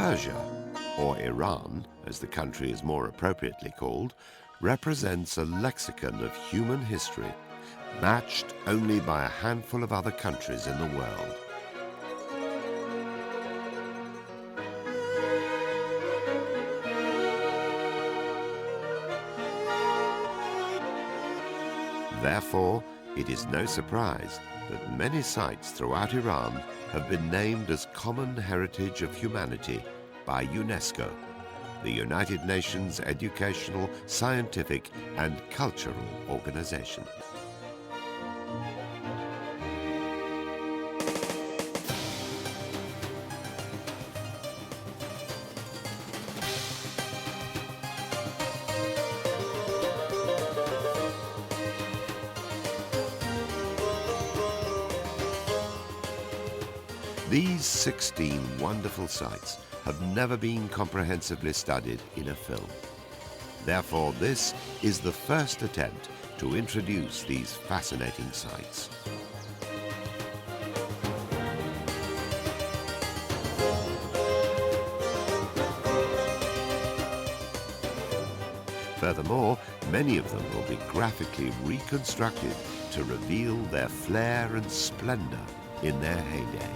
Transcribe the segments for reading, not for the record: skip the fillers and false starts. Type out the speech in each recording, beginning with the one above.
Persia, or Iran, as the country is more appropriately called, represents a lexicon of human history, matched only by a handful of other countries in the world. Therefore, it is no surprise that many sites throughout Iran have been named as Common Heritage of Humanity by UNESCO, the United Nations Educational, Scientific and Cultural Organization. These 16 wonderful sites have never been comprehensively studied in a film. Therefore, this is the first attempt to introduce these fascinating sites. Furthermore, many of them will be graphically reconstructed to reveal their flair and splendor in their heyday.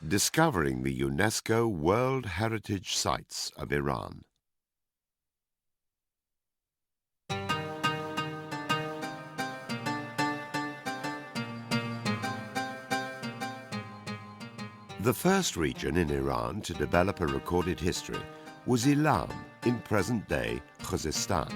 Discovering the UNESCO World Heritage Sites of Iran. The first region in Iran to develop a recorded history was Iran, in present-day Khuzestan.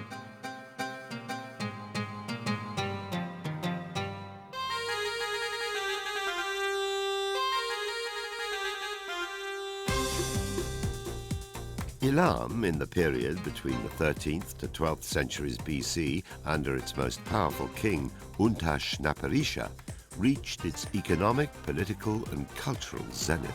Elam, in the period between the 13th to 12th centuries BC, under its most powerful king, Untash-Naparisha, reached its economic, political, and cultural zenith.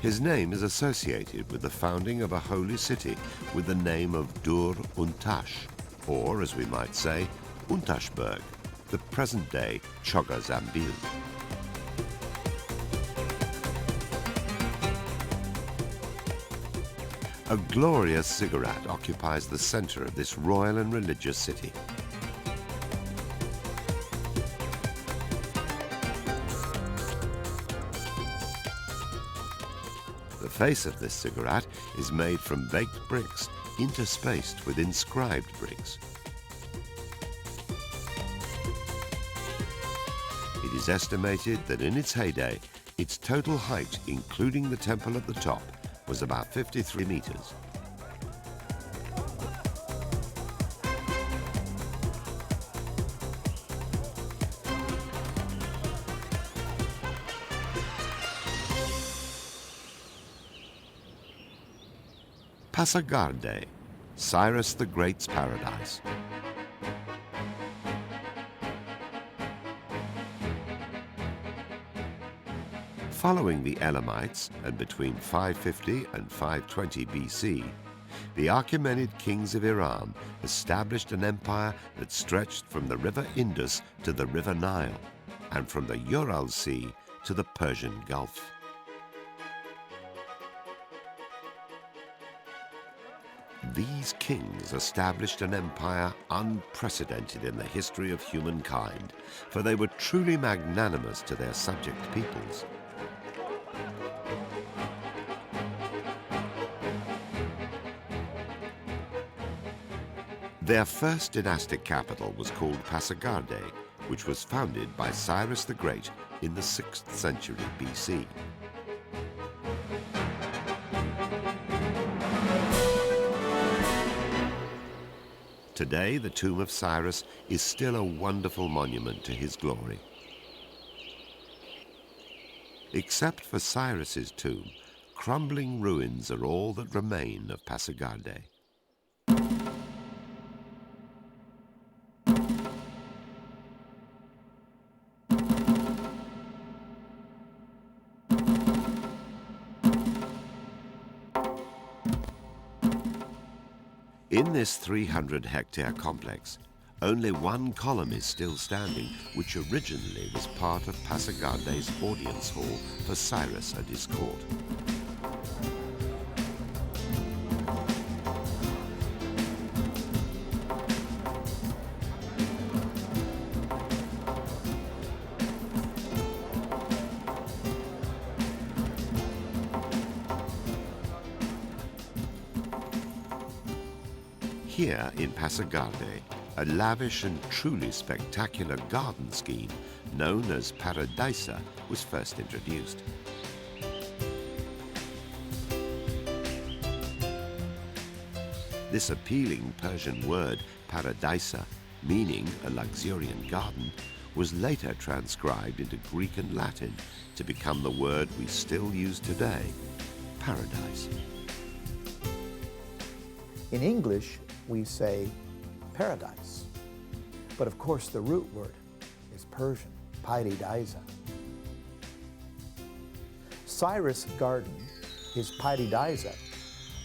His name is associated with the founding of a holy city with the name of Dur Untash, or, as we might say, Untashberg, the present-day Chogha-Zambil. A glorious ziggurat occupies the center of this royal and religious city. The face of this ziggurat is made from baked bricks interspaced with inscribed bricks. It is estimated that in its heyday, its total height, including the temple at the top, was about 53 meters. Pasargadae, Cyrus the Great's paradise. Following the Elamites, and between 550 and 520 BC, the Achaemenid kings of Iran established an empire that stretched from the river Indus to the river Nile, and from the Ural Sea to the Persian Gulf. These kings established an empire unprecedented in the history of humankind, for they were truly magnanimous to their subject peoples. Their first dynastic capital was called Pasargadae, which was founded by Cyrus the Great in the 6th century BC. Today, the tomb of Cyrus is still a wonderful monument to his glory. Except for Cyrus's tomb, crumbling ruins are all that remain of Pasargadae. In this 300-hectare complex, only one column is still standing, which originally was part of Pasargadae's audience hall for Cyrus and his court. Here in Pasargadae, a lavish and truly spectacular garden scheme known as Paradisa was first introduced. This appealing Persian word, Paradisa, meaning a luxuriant garden, was later transcribed into Greek and Latin to become the word we still use today, paradise. In English, we say paradise. But of course, the root word is Persian, paradisa. Cyrus' garden, his paradisa,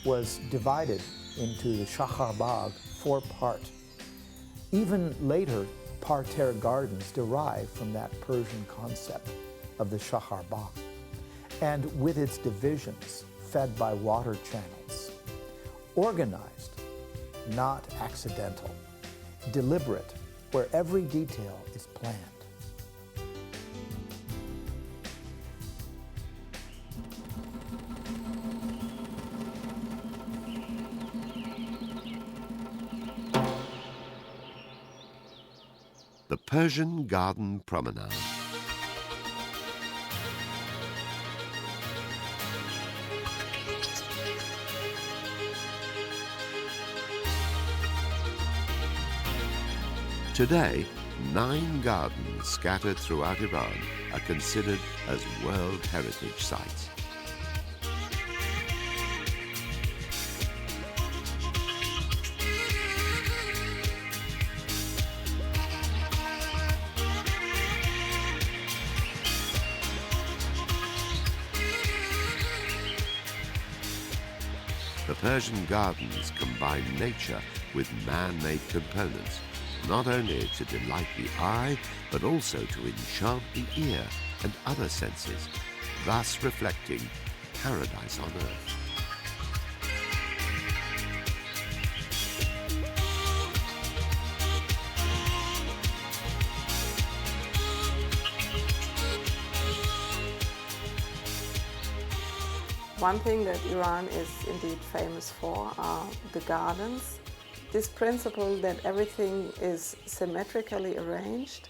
was divided into the Shahar Bagh four-part. Even later, parterre gardens derived from that Persian concept of the Shahar Bagh, and with its divisions fed by water channels, organized, not accidental, deliberate, where every detail is planned. The Persian Garden Promenade. Today, 9 gardens scattered throughout Iran are considered as World Heritage Sites. The Persian gardens combine nature with man-made components, not only to delight the eye, but also to enchant the ear and other senses, thus reflecting paradise on earth. One thing that Iran is indeed famous for are the gardens. This principle that everything is symmetrically arranged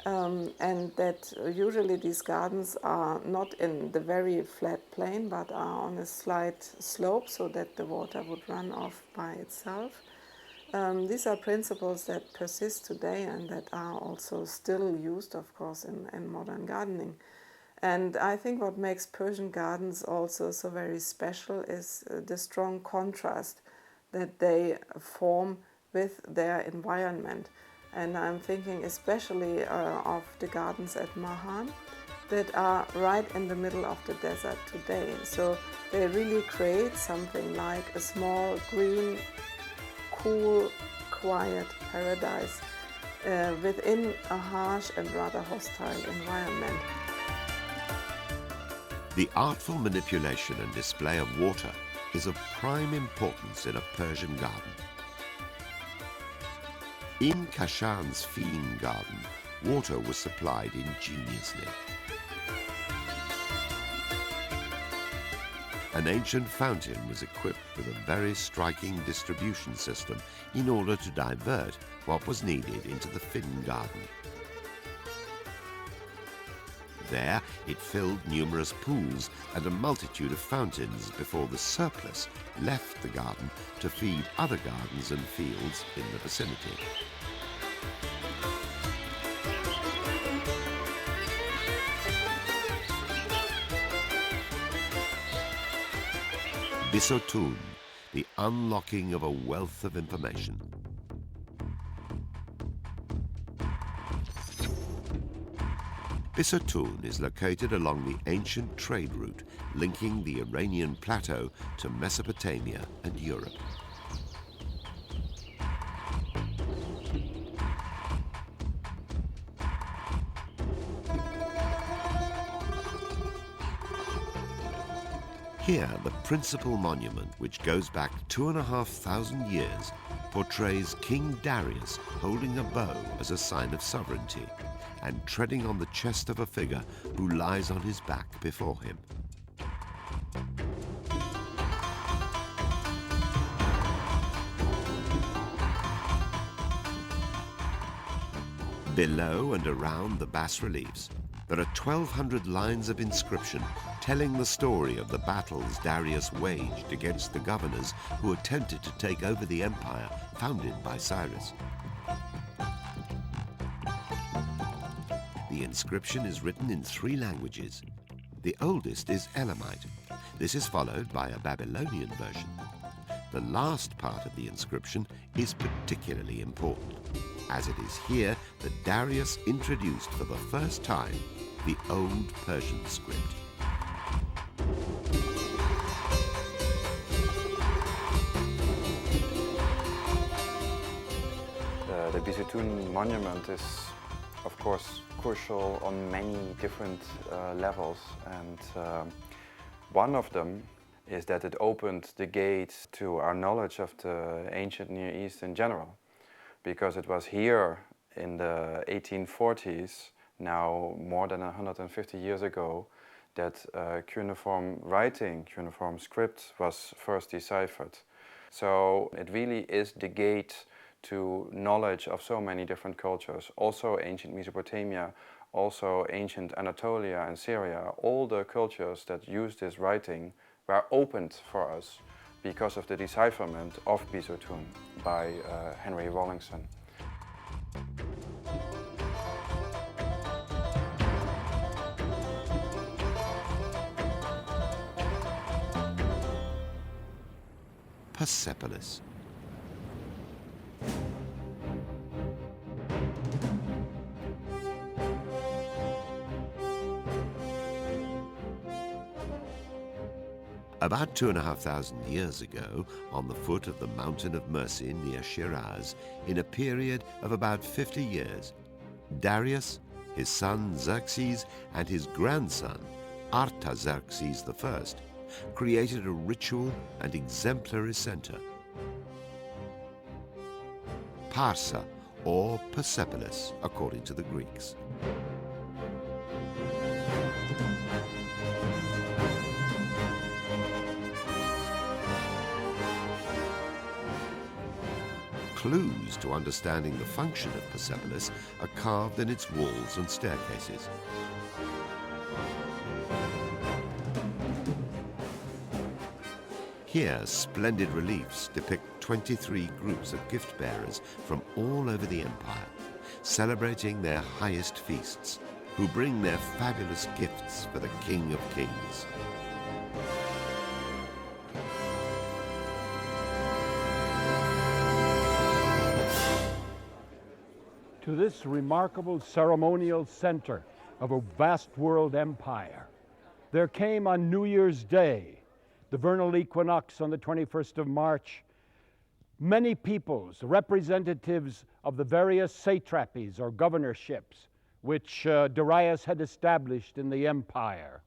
and that usually these gardens are not in the very flat plain but are on a slight slope so that the water would run off by itself. These are principles that persist today and that are also still used, of course, in modern gardening. And I think what makes Persian gardens also so very special is the strong contrast that they form with their environment. And I'm thinking especially of the gardens at Mahan that are right in the middle of the desert today. So they really create something like a small, green, cool, quiet paradise within a harsh and rather hostile environment. The artful manipulation and display of water is of prime importance in a Persian garden. In Kashan's Fiin garden, water was supplied ingeniously. An ancient fountain was equipped with a very striking distribution system in order to divert what was needed into the Fiin garden. There, it filled numerous pools and a multitude of fountains before the surplus left the garden to feed other gardens and fields in the vicinity. Bisotun, the unlocking of a wealth of information. Bisotun is located along the ancient trade route linking the Iranian plateau to Mesopotamia and Europe. Here, the principal monument, which goes back 2,500 years, portrays King Darius holding a bow as a sign of sovereignty and treading on the chest of a figure who lies on his back before him. Below and around the bas-reliefs, there are 1,200 lines of inscription telling the story of the battles Darius waged against the governors who attempted to take over the empire founded by Cyrus. The inscription is written in 3 languages. The oldest is Elamite. This is followed by a Babylonian version. The last part of the inscription is particularly important, as it is here that Darius introduced for the first time the Old Persian script. The Bisotun monument is, of course, crucial on many different levels, and one of them is that it opened the gates to our knowledge of the ancient Near East in general, because it was here in the 1840s, now more than 150 years ago, that cuneiform writing, cuneiform script was first deciphered. So it really is the gate to knowledge of so many different cultures, also ancient Mesopotamia, also ancient Anatolia and Syria. All the cultures that use this writing were opened for us because of the decipherment of Bisotun by Henry Rawlinson. Persepolis. About 2,500 years ago, on the foot of the Mountain of Mercy near Shiraz, in a period of about 50 years, Darius, his son Xerxes, and his grandson, Artaxerxes I, created a ritual and exemplary center, Parsa, or Persepolis, according to the Greeks. Clues to understanding the function of Persepolis are carved in its walls and staircases. Here, splendid reliefs depict 23 groups of gift bearers from all over the empire, celebrating their highest feasts, who bring their fabulous gifts for the King of Kings. To this remarkable ceremonial center of a vast world empire, there came on New Year's Day, the vernal equinox on the 21st of March, many peoples, representatives of the various satrapies or governorships which Darius had established in the empire.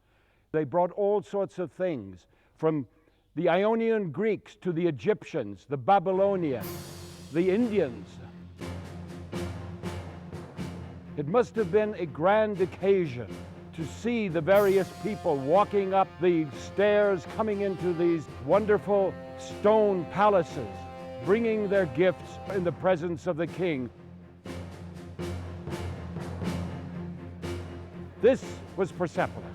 They brought all sorts of things, from the Ionian Greeks to the Egyptians, the Babylonians, the Indians. It must have been a grand occasion to see the various people walking up the stairs, coming into these wonderful stone palaces, bringing their gifts in the presence of the king. This was Persepolis.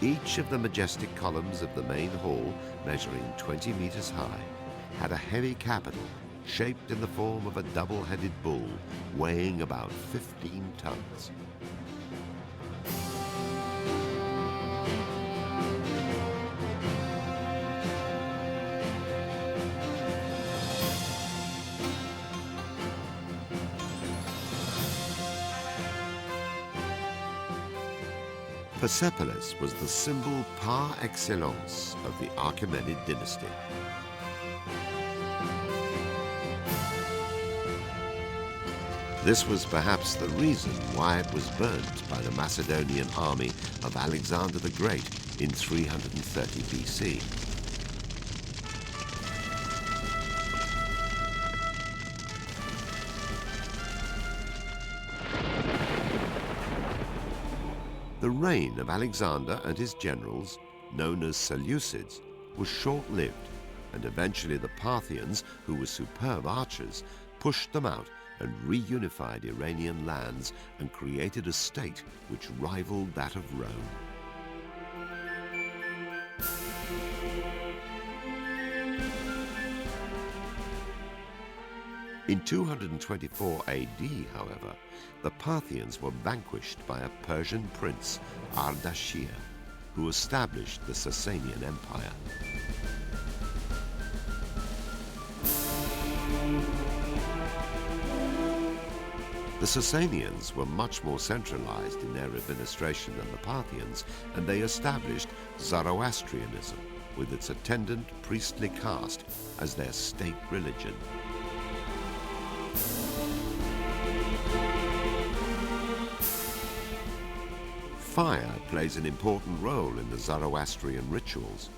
Each of the majestic columns of the main hall, measuring 20 meters high, had a heavy capital shaped in the form of a double-headed bull weighing about 15 tons. Persepolis was the symbol par excellence of the Achaemenid dynasty. This was perhaps the reason why it was burnt by the Macedonian army of Alexander the Great in 330 BC. The reign of Alexander and his generals, known as Seleucids, was short-lived, and eventually the Parthians, who were superb archers, pushed them out and reunified Iranian lands and created a state which rivaled that of Rome. In 224 AD, however, the Parthians were vanquished by a Persian prince, Ardashir, who established the Sasanian Empire. The Sasanians were much more centralized in their administration than the Parthians, and they established Zoroastrianism, with its attendant priestly caste, as their state religion. Fire plays an important role in the Zoroastrian rituals.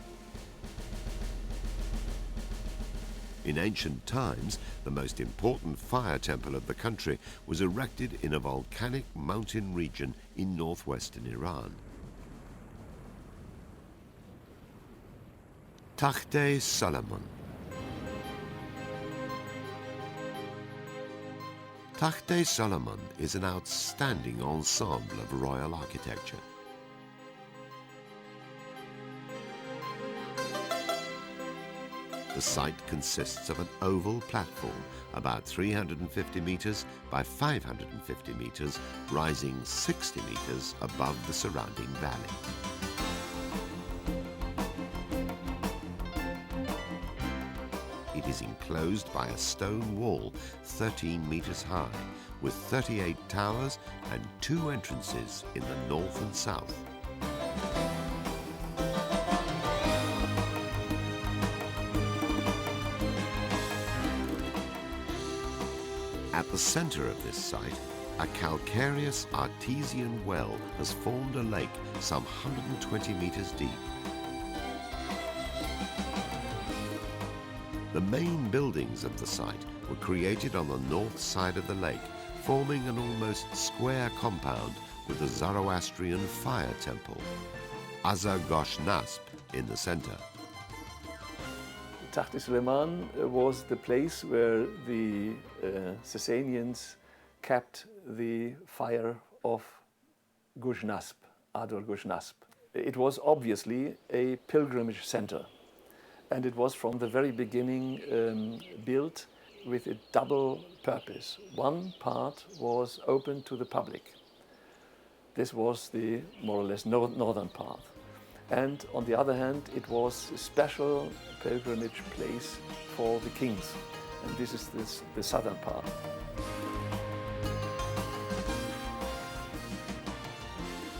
In ancient times, the most important fire temple of the country was erected in a volcanic mountain region in northwestern Iran. Takht-e Solomon. Takht-e Solomon is an outstanding ensemble of royal architecture. The site consists of an oval platform about 350 meters by 550 meters, rising 60 meters above the surrounding valley. It is enclosed by a stone wall 13 meters high, with 38 towers and 2 entrances in the north and south. At the center of this site, a calcareous artesian well has formed a lake some 120 meters deep. The main buildings of the site were created on the north side of the lake, forming an almost square compound with the Zoroastrian fire temple, Azar-Gosh-Nasp, in the center. Takht-e Solomon was the place where the Sasanians kept the fire of Gosh-Nasp, Adar-Gosh-Nasp. It was obviously a pilgrimage center, and it was from the very beginning built with a double purpose. One part was open to the public. This was the more or less northern part. And on the other hand, it was a special pilgrimage place for the kings. And this is the southern part.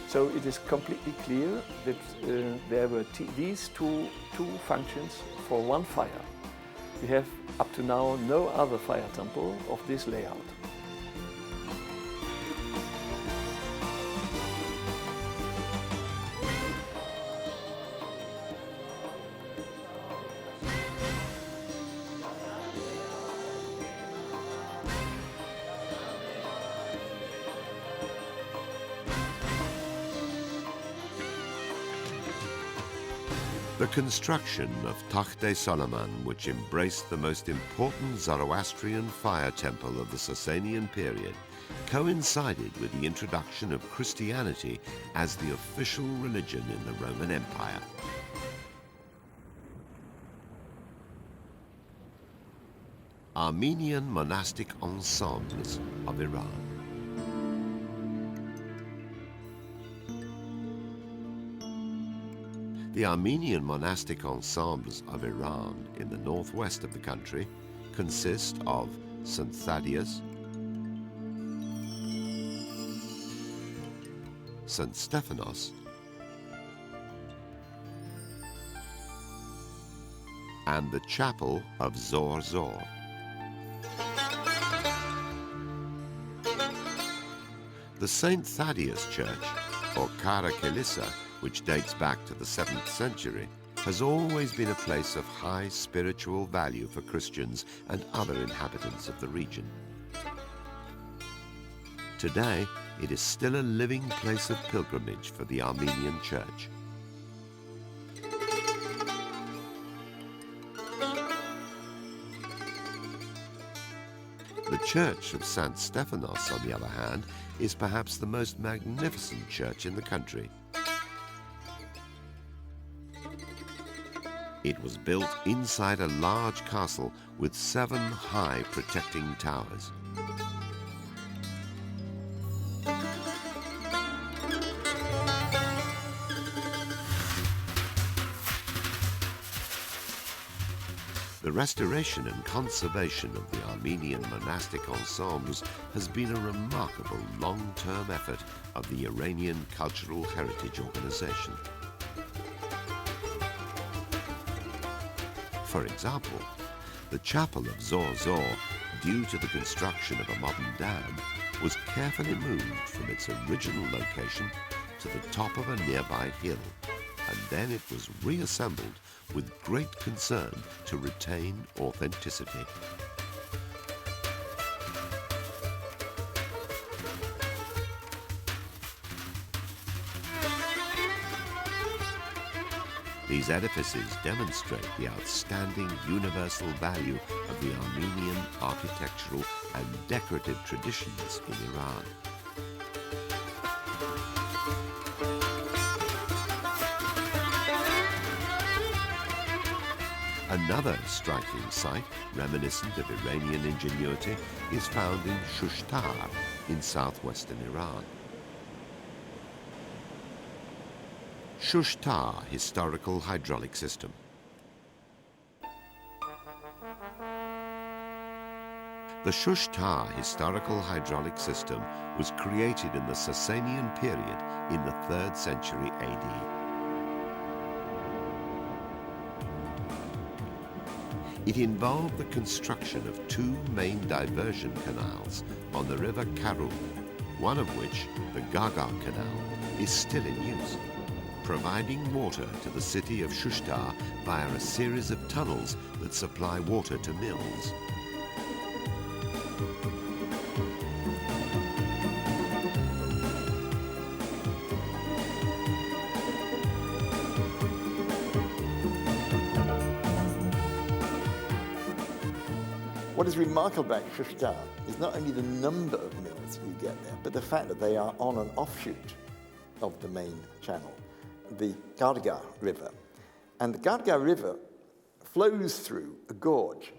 So it is completely clear that there were these two functions for one fire. We have up to now no other fire temple of this layout. The construction of Taht-e-Solomon, which embraced the most important Zoroastrian fire temple of the Sasanian period, coincided with the introduction of Christianity as the official religion in the Roman Empire. Armenian monastic ensembles of Iran. The Armenian monastic ensembles of Iran in the northwest of the country consist of St. Thaddeus, St. Stephanos, and the Chapel of Zor Zor. The St. Thaddeus Church, or Kara Kilisa, which dates back to the 7th century, has always been a place of high spiritual value for Christians and other inhabitants of the region. Today, it is still a living place of pilgrimage for the Armenian Church. The Church of St. Stephanos, on the other hand, is perhaps the most magnificent church in the country. It was built inside a large castle with 7 high protecting towers. The restoration and conservation of the Armenian monastic ensembles has been a remarkable long-term effort of the Iranian Cultural Heritage Organization. For example, the Chapel of Zor Zor, due to the construction of a modern dam, was carefully moved from its original location to the top of a nearby hill, and then it was reassembled with great concern to retain authenticity. These edifices demonstrate the outstanding universal value of the Armenian architectural and decorative traditions in Iran. Another striking site, reminiscent of Iranian ingenuity, is found in Shushtar in southwestern Iran. Shushtar Historical Hydraulic System. The Shushtar Historical Hydraulic System was created in the Sasanian period in the 3rd century AD. It involved the construction of 2 main diversion canals on the river Karun, one of which, the Gaga Canal, is still in use, providing water to the city of Shushtar via a series of tunnels that supply water to mills. What is remarkable about Shushtar is not only the number of mills you get there, but the fact that they are on an offshoot of the main channel, the Garga River. And the Garga River flows through a gorge.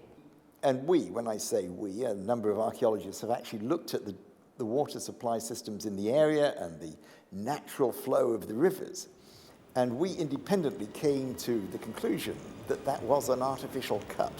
And when I say we, a number of archaeologists have actually looked at the water supply systems in the area and the natural flow of the rivers. And we independently came to the conclusion that that was an artificial cut.